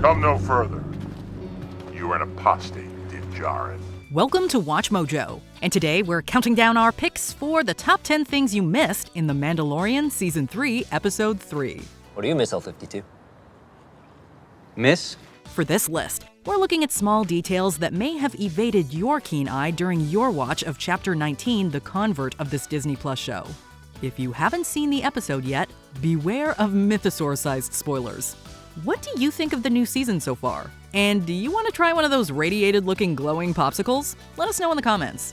Come no further. You are an apostate, Din. Welcome to Watch Mojo, and today we're counting down our picks for the top 10 things you missed in The Mandalorian Season 3, Episode 3. What do you miss, L-52? Miss? For this list, we're looking at small details that may have evaded your keen eye during your watch of Chapter 19, The Convert of this Disney Plus show. If you haven't seen the episode yet, beware of mythosaur-sized spoilers. What do you think of the new season so far? And do you want to try one of those radiated-looking glowing popsicles? Let us know in the comments.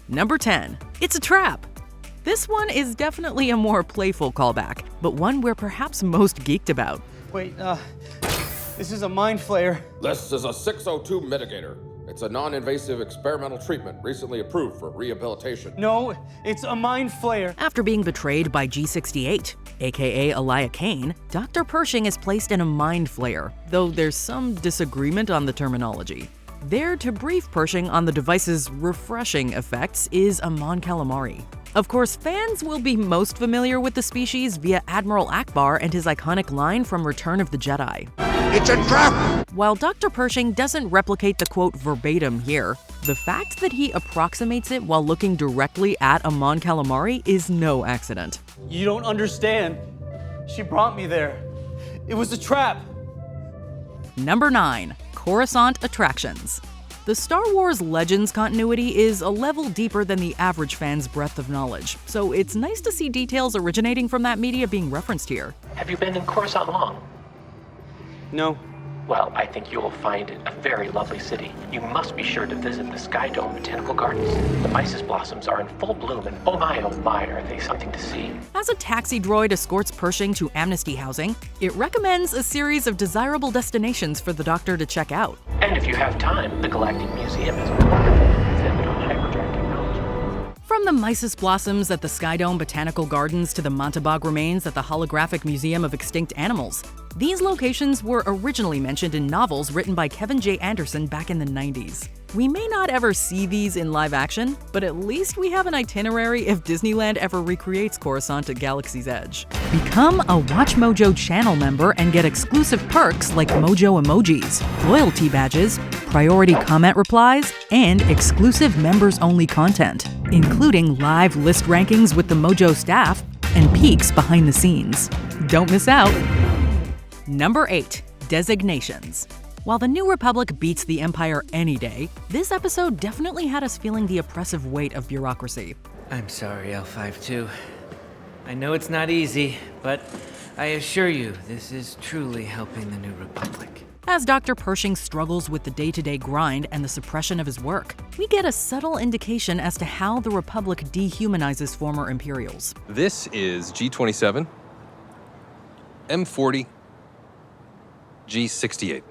Number 10. It's a trap! This one is definitely a more playful callback, but one we're perhaps most geeked about. Wait, this is a mind flayer. This is a 602 mitigator. It's a non-invasive experimental treatment recently approved for rehabilitation. No, it's a mind flayer. After being betrayed by G68, aka Elia Kane, Dr. Pershing is placed in a mind flayer, though there's some disagreement on the terminology. There to brief Pershing on the device's refreshing effects is a Mon Calamari. Of course, fans will be most familiar with the species via Admiral Ackbar and his iconic line from Return of the Jedi. It's a trap! While Dr. Pershing doesn't replicate the quote verbatim here, the fact that he approximates it while looking directly at a Mon Calamari is no accident. You don't understand. She brought me there. It was a trap. Number 9. Coruscant Attractions. The Star Wars Legends continuity is a level deeper than the average fan's breadth of knowledge, so it's nice to see details originating from that media being referenced here. Have you been in Coruscant long? No. Well, I think you will find it a very lovely city. You must be sure to visit the Sky Dome Botanical Gardens. The mysis blossoms are in full bloom, and oh my, are they something to see. As a taxi droid escorts Pershing to Amnesty housing, it recommends a series of desirable destinations for the Doctor to check out. And if you have time, the Galactic Museum is a wonderful exhibit on hyperdrive technology. From the mysis blossoms at the Sky Dome Botanical Gardens to the Montabaur remains at the Holographic Museum of Extinct Animals, these locations were originally mentioned in novels written by Kevin J. Anderson back in the 90s. We may not ever see these in live action, but at least we have an itinerary if Disneyland ever recreates Coruscant at Galaxy's Edge. Become a Watch Mojo channel member and get exclusive perks like Mojo emojis, loyalty badges, priority comment replies, and exclusive members-only content, including live list rankings with the Mojo staff and peeks behind the scenes. Don't miss out! Number 8. Designations. While the New Republic beats the Empire any day, this episode definitely had us feeling the oppressive weight of bureaucracy. I'm sorry, L-52. I know it's not easy, but I assure you, this is truly helping the New Republic. As Dr. Pershing struggles with the day-to-day grind and the suppression of his work, we get a subtle indication as to how the Republic dehumanizes former Imperials. This is G27, M40, G68.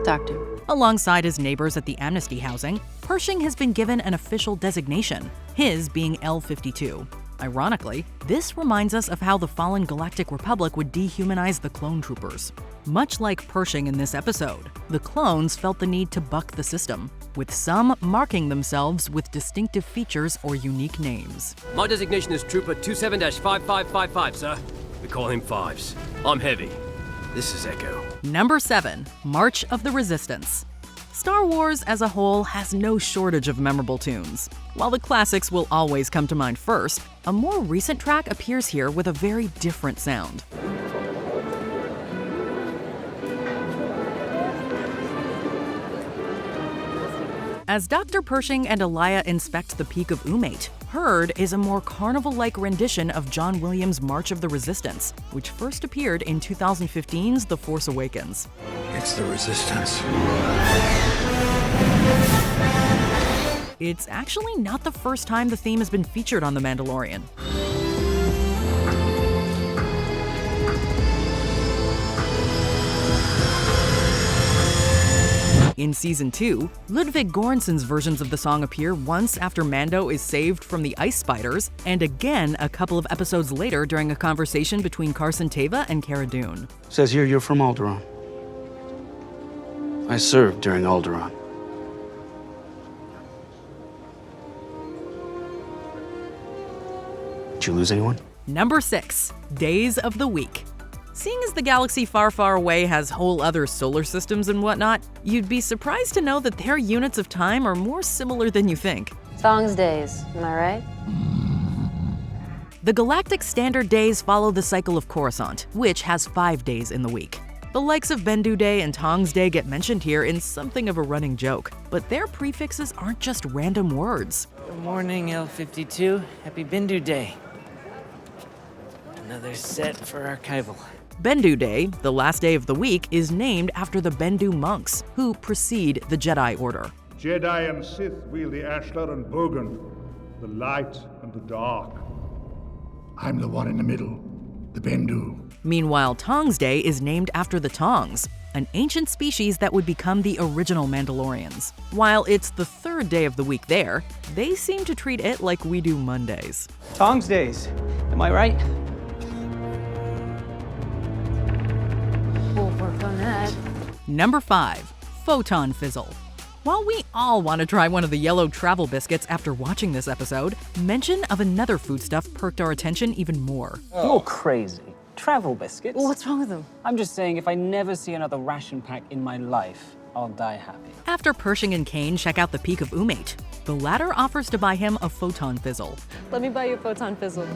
Doctor. Alongside his neighbors at the Amnesty housing, Pershing has been given an official designation, his being L-52. Ironically, this reminds us of how the fallen Galactic Republic would dehumanize the clone troopers. Much like Pershing in this episode, the clones felt the need to buck the system, with some marking themselves with distinctive features or unique names. My designation is Trooper 27-5555, sir. We call him Fives. I'm Heavy. This is Echo. Number 7. March of the Resistance. Star Wars as a whole has no shortage of memorable tunes. While the classics will always come to mind first, a more recent track appears here with a very different sound. As Dr. Pershing and Elia inspect the peak of Umate, heard is a more carnival-like rendition of John Williams' March of the Resistance, which first appeared in 2015's The Force Awakens. It's the Resistance. It's actually not the first time the theme has been featured on The Mandalorian. In Season 2, Ludwig Göransson's versions of the song appear once after Mando is saved from the ice spiders, and again a couple of episodes later during a conversation between Carson Teva and Cara Dune. Says here you're from Alderaan. I served during Alderaan. Did you lose anyone? Number 6. Days of the Week. Seeing as the galaxy far, far away has whole other solar systems and whatnot, you'd be surprised to know that their units of time are more similar than you think. Thongs days, am I right? The galactic standard days follow the cycle of Coruscant, which has 5 days in the week. The likes of Bendu Day and Tongs Day get mentioned here in something of a running joke, but their prefixes aren't just random words. Good morning, L52. Happy Bindu Day. Another set for archival. Bendu Day, the last day of the week, is named after the Bendu monks, who precede the Jedi Order. Jedi and Sith wield the Ashlar and Bogan, the light and the dark. I'm the one in the middle, the Bendu. Meanwhile, Tongs Day is named after the Tongs, an ancient species that would become the original Mandalorians. While it's the 3rd day of the week there, they seem to treat it like we do Mondays. Tongs days, am I right? We'll work on that. Number 5. Photon Fizzle. While we all want to try one of the yellow travel biscuits after watching this episode, mention of another foodstuff perked our attention even more. You're crazy. Travel biscuits? Well, what's wrong with them? I'm just saying, if I never see another ration pack in my life, I'll die happy. After Pershing and Kane check out the peak of Umate, the latter offers to buy him a Photon Fizzle. Let me buy you a Photon Fizzle.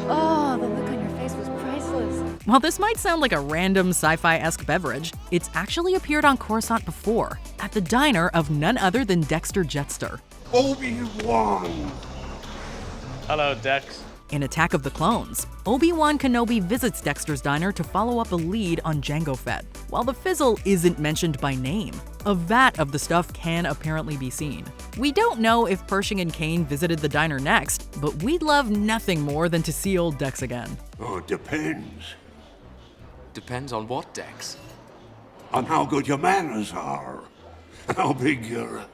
Oh, the look on your face was priceless. While this might sound like a random sci-fi-esque beverage, it's actually appeared on Coruscant before, at the diner of none other than Dexter Jetster. Obi-Wan! Hello, Dex. In Attack of the Clones, Obi-Wan Kenobi visits Dexter's diner to follow up a lead on Jango Fett. While the fizzle isn't mentioned by name, a vat of the stuff can apparently be seen. We don't know if Pershing and Kane visited the diner next, but we'd love nothing more than to see old Dex again. Oh, it depends. Depends on what, Dex? On how good your manners are. How big your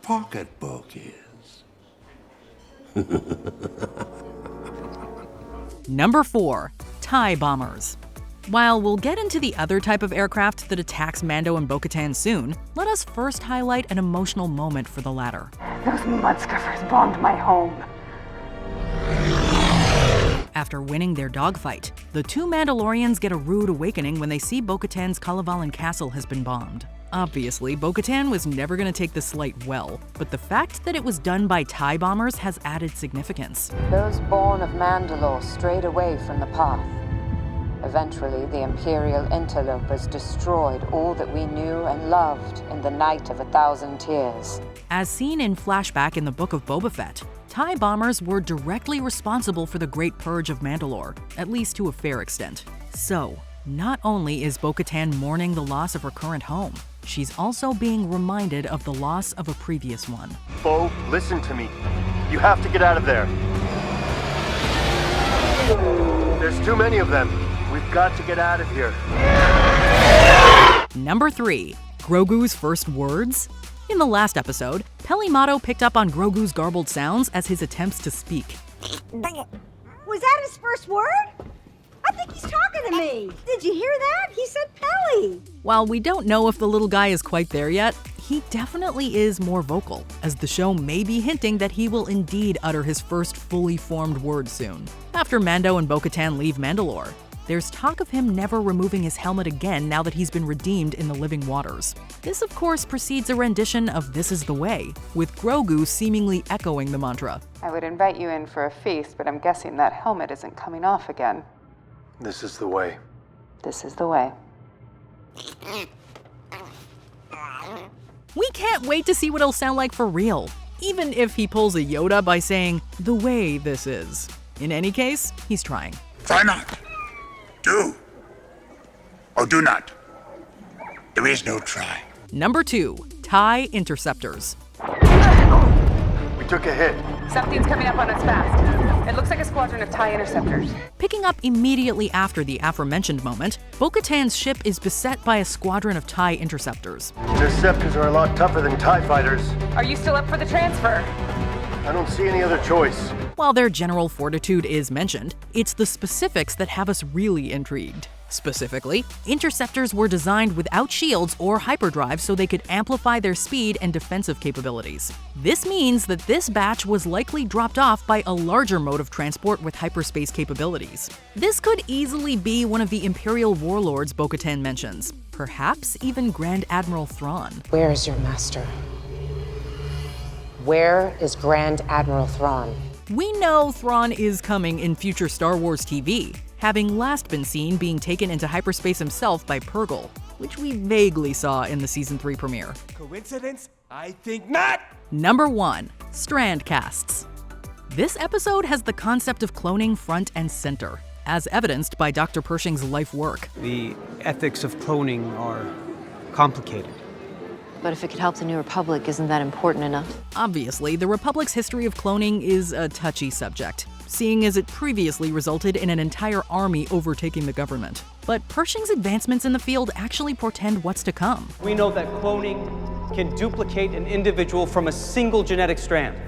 pocketbook is. Number 4. TIE Bombers. While we'll get into the other type of aircraft that attacks Mando and Bo-Katan soon, let us first highlight an emotional moment for the latter. Those mudscuffers bombed my home. After winning their dogfight, the 2 Mandalorians get a rude awakening when they see Bo-Katan's Kalavalin castle has been bombed. Obviously, Bo-Katan was never going to take the slight well, but the fact that it was done by TIE bombers has added significance. Those born of Mandalore strayed away from the path. Eventually, the Imperial interlopers destroyed all that we knew and loved in the Night of 1,000 Tears. As seen in flashback in the Book of Boba Fett, TIE bombers were directly responsible for the Great Purge of Mandalore, at least to a fair extent. So, not only is Bo-Katan mourning the loss of her current home, she's also being reminded of the loss of a previous one. Bo, listen to me. You have to get out of there. There's too many of them. We've got to get out of here. Number 3. Grogu's first words? In the last episode, Pelimato picked up on Grogu's garbled sounds as his attempts to speak. Was that his first word? I think he's talking to me. Did you hear that? He said Pelly. While we don't know if the little guy is quite there yet, he definitely is more vocal, as the show may be hinting that he will indeed utter his first fully formed word soon. After Mando and Bo-Katan leave Mandalore, there's talk of him never removing his helmet again now that he's been redeemed in the living waters. This, of course, precedes a rendition of This Is the Way, with Grogu seemingly echoing the mantra. I would invite you in for a feast, but I'm guessing that helmet isn't coming off again. This is the way. This is the way. We can't wait to see what it'll sound like for real, even if he pulls a Yoda by saying, the way this is. In any case, he's trying. Try not. Do. Or do not. There is no try. Number 2. TIE Interceptors. We took a hit. Something's coming up on us fast. It looks like a squadron of TIE Interceptors. Picking up immediately after the aforementioned moment, Bo-Katan's ship is beset by a squadron of TIE Interceptors. Interceptors are a lot tougher than TIE fighters. Are you still up for the transfer? I don't see any other choice. While their general fortitude is mentioned, it's the specifics that have us really intrigued. Specifically, Interceptors were designed without shields or hyperdrive so they could amplify their speed and defensive capabilities. This means that this batch was likely dropped off by a larger mode of transport with hyperspace capabilities. This could easily be one of the Imperial warlords Bo-Katan mentions, perhaps even Grand Admiral Thrawn. Where is your master? Where is Grand Admiral Thrawn? We know Thrawn is coming in future Star Wars TV, having last been seen being taken into hyperspace himself by Purrgil, which we vaguely saw in the Season 3 premiere. Coincidence? I think not! Number 1. Strand casts. This episode has the concept of cloning front and center, as evidenced by Dr. Pershing's life work. The ethics of cloning are complicated. But if it could help the New Republic, isn't that important enough? Obviously, the Republic's history of cloning is a touchy subject, seeing as it previously resulted in an entire army overtaking the government. But Pershing's advancements in the field actually portend what's to come. We know that cloning can duplicate an individual from a single genetic strand.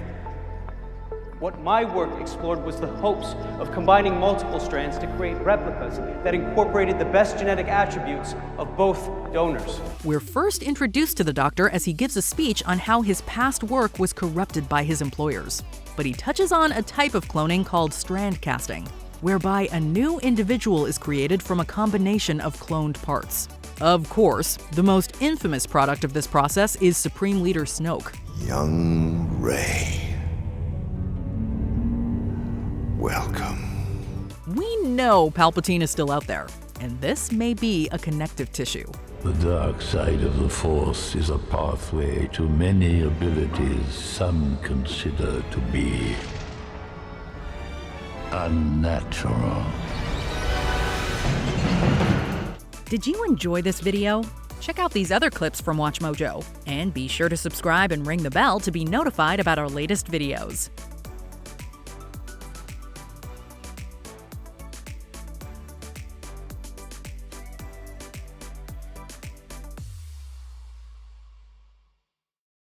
What my work explored was the hopes of combining multiple strands to create replicas that incorporated the best genetic attributes of both donors. We're first introduced to the Doctor as he gives a speech on how his past work was corrupted by his employers. But he touches on a type of cloning called strand casting, whereby a new individual is created from a combination of cloned parts. Of course, the most infamous product of this process is Supreme Leader Snoke. Young Rey. Welcome. We know Palpatine is still out there, and this may be a connective tissue. The dark side of the Force is a pathway to many abilities some consider to be unnatural. Did you enjoy this video? Check out these other clips from WatchMojo, and be sure to subscribe and ring the bell to be notified about our latest videos.